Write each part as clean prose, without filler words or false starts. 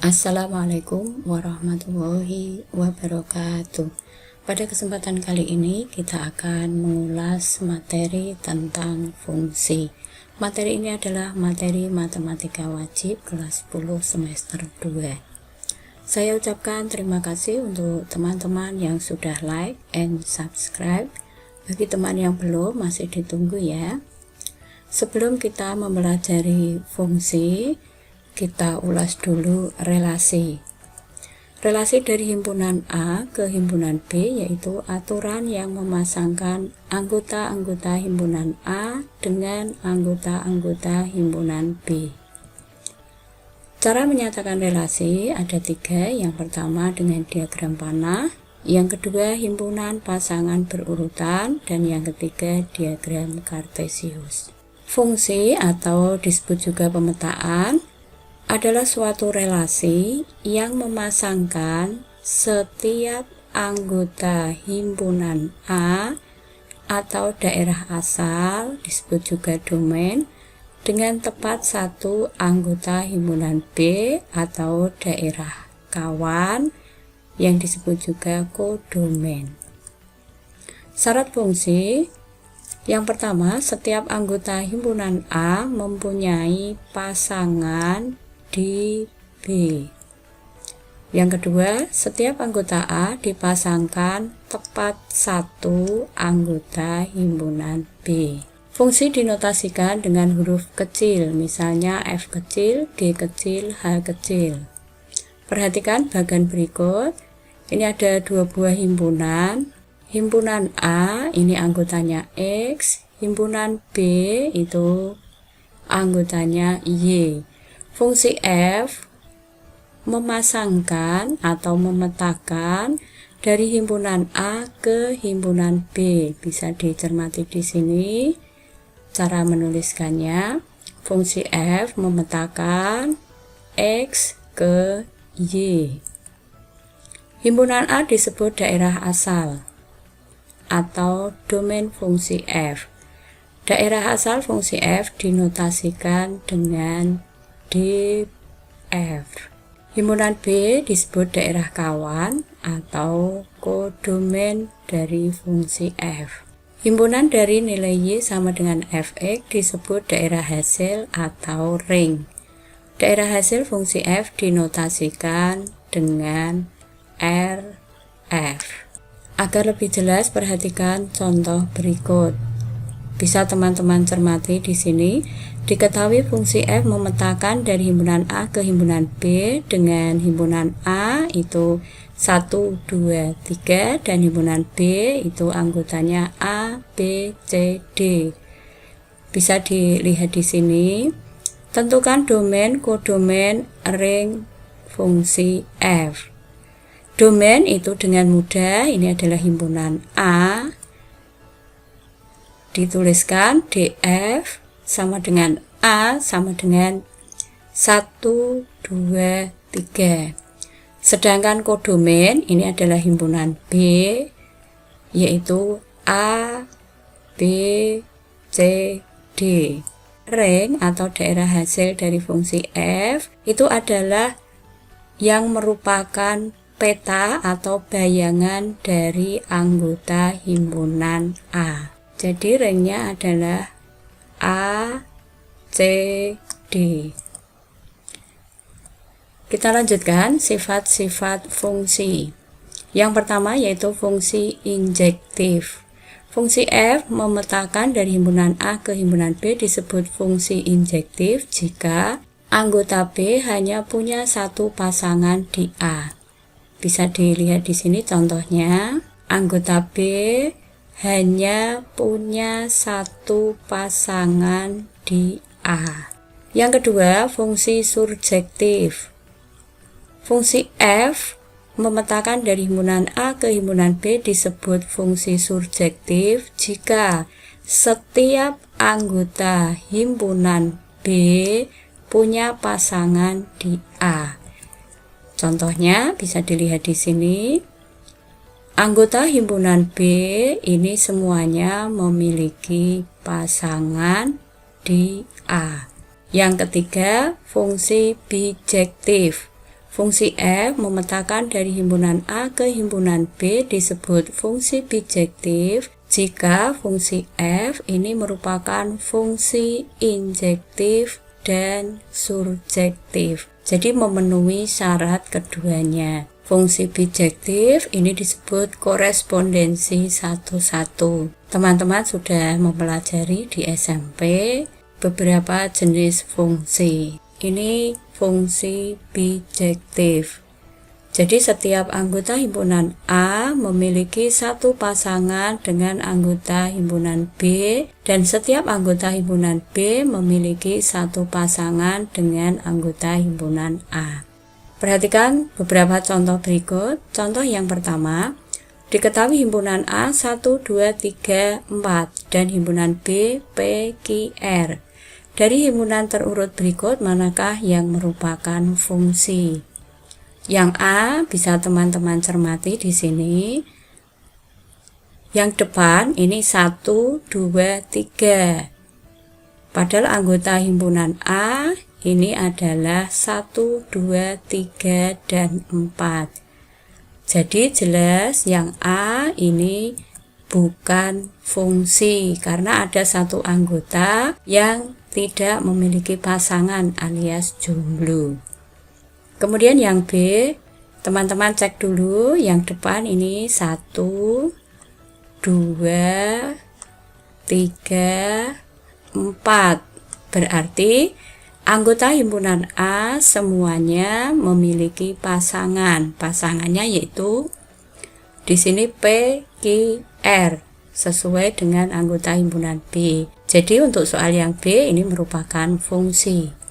Assalamualaikum warahmatullahi wabarakatuh. Pada kesempatan kali ini kita akan mengulas materi tentang fungsi. Materi ini adalah materi matematika wajib kelas 10 semester 2. Saya ucapkan terima kasih untuk teman-teman yang sudah like and subscribe. Bagi teman yang belum, masih ditunggu ya. Sebelum kita mempelajari fungsi, kita ulas dulu relasi. Relasi dari himpunan A ke himpunan B yaitu aturan yang memasangkan anggota-anggota himpunan A dengan anggota-anggota himpunan B. Cara menyatakan relasi ada 3. Yang pertama dengan diagram panah, yang kedua himpunan pasangan berurutan, dan yang ketiga diagram kartesius. Fungsi atau disebut juga pemetaan adalah suatu relasi yang memasangkan setiap anggota himpunan A atau daerah asal, disebut juga domain, dengan tepat satu anggota himpunan B atau daerah kawan yang disebut juga kodomain. Syarat fungsi yang pertama, setiap anggota himpunan A mempunyai pasangan di B. Yang kedua, setiap anggota A dipasangkan tepat satu anggota himpunan B. Fungsi dinotasikan dengan huruf kecil, misalnya F kecil, G kecil, H kecil. Perhatikan bagian berikut. Ini ada 2 buah himpunan. Himpunan A ini anggotanya X, himpunan B itu anggotanya Y. Fungsi F memasangkan atau memetakan dari himpunan A ke himpunan B. Bisa dicermati di sini cara menuliskannya. Fungsi F memetakan X ke Y. Himpunan A disebut daerah asal atau domain fungsi F. Daerah asal fungsi F dinotasikan dengan DF. Himpunan B disebut daerah kawan atau kodomain dari fungsi F. Himpunan dari nilai Y sama dengan Fx disebut daerah hasil atau ring. Daerah hasil fungsi F dinotasikan dengan RF. Agar lebih jelas, perhatikan contoh berikut. Bisa teman-teman cermati di sini. Diketahui fungsi F memetakan dari himpunan A ke himpunan B dengan himpunan A itu 1, 2, 3 dan himpunan B itu anggotanya A, B, C, D. Bisa dilihat di sini. Tentukan domain, kodomain, ring fungsi F. Domain itu dengan mudah, ini adalah himpunan A. Dituliskan DF sama dengan A sama dengan 1, 2, 3. Sedangkan kodomain ini adalah himpunan B, yaitu A, B, C, D. Ring atau daerah hasil dari fungsi F itu adalah yang merupakan peta atau bayangan dari anggota himpunan A. Jadi ringnya adalah A, C, D. Kita lanjutkan sifat-sifat fungsi. Yang pertama yaitu fungsi injektif. Fungsi F memetakan dari himpunan A ke himpunan B disebut fungsi injektif jika anggota B hanya punya satu pasangan di A. Bisa dilihat di sini contohnya, anggota B hanya punya satu pasangan di A. Yang kedua, fungsi surjektif. Fungsi F memetakan dari himpunan A ke himpunan B disebut fungsi surjektif jika setiap anggota himpunan B punya pasangan di A. Contohnya bisa dilihat di sini. Anggota himpunan B ini semuanya memiliki pasangan di A. Yang ketiga, fungsi bijektif. Fungsi F memetakan dari himpunan A ke himpunan B disebut fungsi bijektif jika fungsi F ini merupakan fungsi injektif dan surjektif. Jadi memenuhi syarat keduanya. Fungsi bijektif ini disebut korespondensi 1-1. Teman-teman sudah mempelajari di SMP beberapa jenis fungsi. Ini fungsi bijektif. Jadi setiap anggota himpunan A memiliki satu pasangan dengan anggota himpunan B dan setiap anggota himpunan B memiliki satu pasangan dengan anggota himpunan A. Perhatikan beberapa contoh berikut. Contoh yang pertama, diketahui himpunan A 1, 2, 3, 4 dan himpunan B, P, Q, R. Dari himpunan terurut berikut manakah yang merupakan fungsi? Yang A bisa teman-teman cermati di sini. Yang depan ini 1, 2, 3. Padahal anggota himpunan A ini adalah 1, 2, 3, dan 4. Jadi jelas yang A ini bukan fungsi karena ada satu anggota yang tidak memiliki pasangan alias jomblo. Kemudian yang B, teman-teman cek dulu yang depan ini 1, 2, 3, 4. Berarti anggota himpunan A semuanya memiliki pasangan. Pasangannya yaitu di sini P, Q, R sesuai dengan anggota himpunan B. Jadi untuk soal yang B ini merupakan fungsi.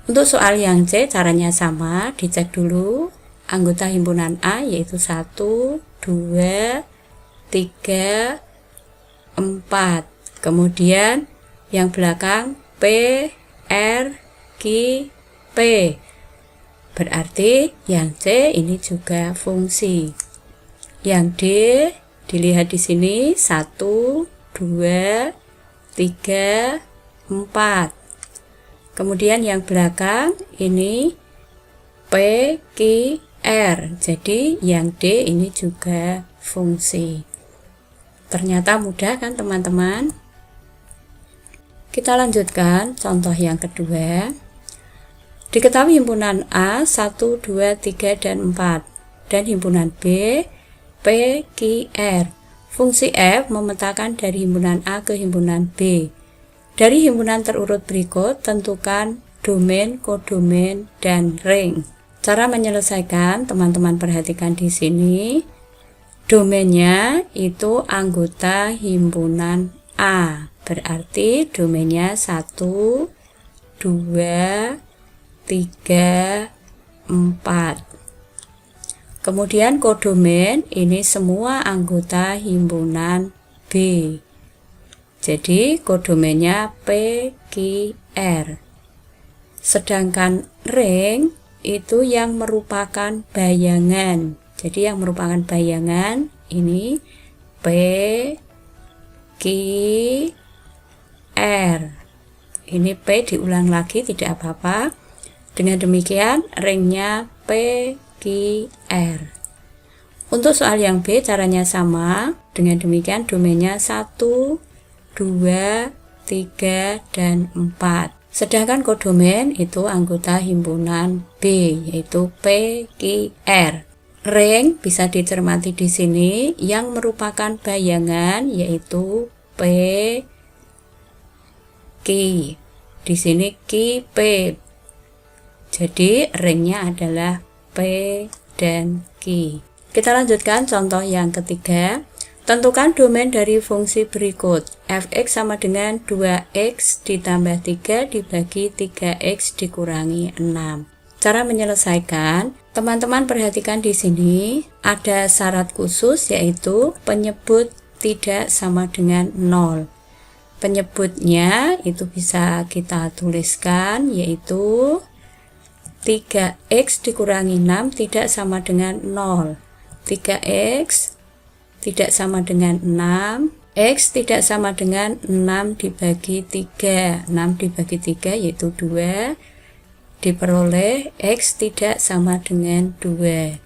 Untuk soal yang C caranya sama, dicek dulu anggota himpunan A yaitu 1, 2, 3, 4. Kemudian yang belakang P, R, Q, P. Berarti yang C ini juga fungsi. Yang D dilihat di sini 1, 2, 3, 4. Kemudian yang belakang ini P, Q, R. Jadi yang D ini juga fungsi. Ternyata mudah kan teman-teman? Kita lanjutkan contoh yang kedua. Diketahui himpunan A 1, 2, 3, dan 4 dan himpunan B, P, Q, R. Fungsi F memetakan dari himpunan A ke himpunan B. Dari himpunan terurut berikut tentukan domain, kodomain, dan ring. Cara menyelesaikan teman-teman perhatikan di sini. Domainnya itu anggota himpunan A. Berarti domainnya 1, 2, 3, 4. Kemudian kodomain ini semua anggota himpunan B. Jadi kodomainnya P, Q, R. Sedangkan ring itu yang merupakan bayangan. Jadi yang merupakan bayangan ini P, Q, R. Ini P diulang lagi tidak apa-apa. Dengan demikian ringnya P, Q, R. Untuk soal yang B caranya sama. Dengan demikian domainnya 1, 2, 3, dan 4. Sedangkan kodomain itu anggota himpunan B yaitu P, Q, R. Ring bisa dicermati di sini yang merupakan bayangan yaitu P, Q. Di sini Q, P. Jadi ringnya adalah P dan Q. Kita lanjutkan contoh yang ketiga. Tentukan domain dari fungsi berikut. Fx sama dengan 2x ditambah 3 dibagi 3x dikurangi 6. Cara menyelesaikan, teman-teman perhatikan di sini ada syarat khusus yaitu penyebut tidak sama dengan 0. Penyebutnya itu bisa kita tuliskan yaitu 3x dikurangi 6 tidak sama dengan 0. 3x tidak sama dengan 6, X tidak sama dengan 6 dibagi 3. 6 dibagi 3 yaitu 2, diperoleh X tidak sama dengan 2.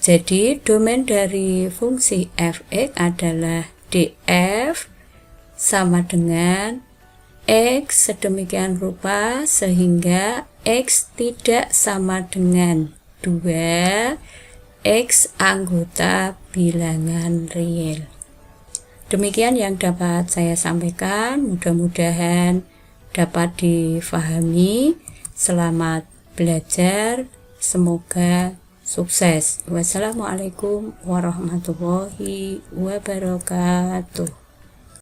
Jadi domain dari fungsi f(x) adalah df sama dengan X sedemikian rupa sehingga X tidak sama dengan 2, X anggota bilangan real. Demikian yang dapat saya sampaikan, mudah-mudahan dapat difahami. Selamat belajar, semoga sukses. Wassalamualaikum warahmatullahi wabarakatuh.